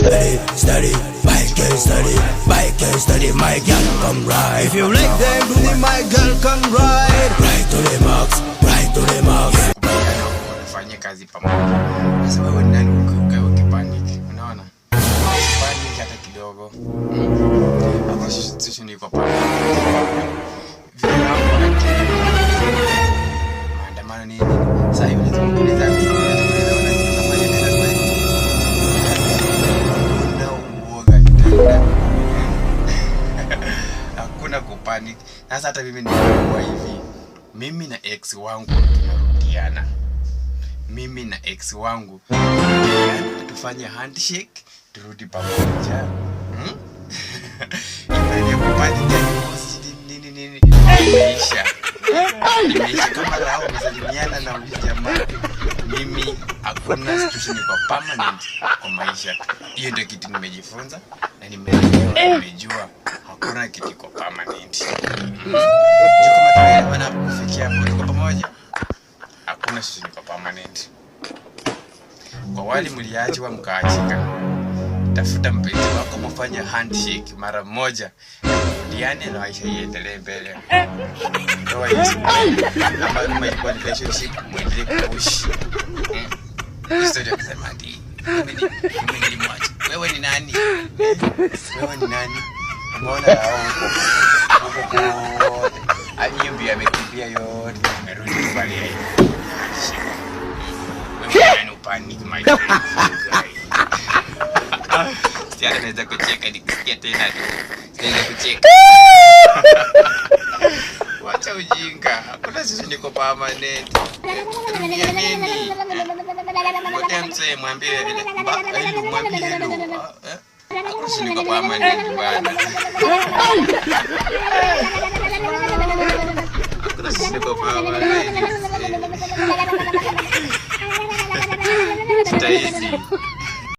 Steady, bike and steady, my girl come ride. If you like them, do the my girl come ride. Right to the max, right to the max. Fanya kazi pamoja. Sasa wewe ni nani ukipanic? Unaona? Panic hata kidogo. Hapo situation iko pamoja. Maandamano nini? Sasa hivi unaweza hakuna kupanic. Sasa hata mimi nilikuwa hivi. Mimi na ex wangu tunarudiana. Mimi na ex wangu tufanye handshake turudi pamoja. Ile kupanic nini imeisha. Imeisha kama rao msalimiana na jamaa. Mimi hakuna situation iko permanent kwa maisha. Hiyo ndio kitu nimejifunza na nimejua hakuna kitu iko permanent. Juu kama tunaelewana kufikia hapo pamoja, hakuna situation iko permanent. Kwa wale mliachwa mkaachika, tafuta mpenzi wako mfanye handshake mara moja. Diane na Aisha iendelee mbele. Ndoa hizi kama ilikuwa relationship mwendelee kupush. Historia kusema ati mimi nilimwacha. Wewe ni nani? Wewe ni nani? Mbona hao huko? Aliambia amekimbia yote, amerudi pale. Wewe ni upanic my friend. Siada naweza kucheka nikisikia tena. Siwezi kucheka. Wacha ujinga. Hakuna sisi niko permanent. Nini? Wote msee mwambie hilo. Hakuna sisi niko permanent bwana. Hakuna sisi niko permanent. Stay easy.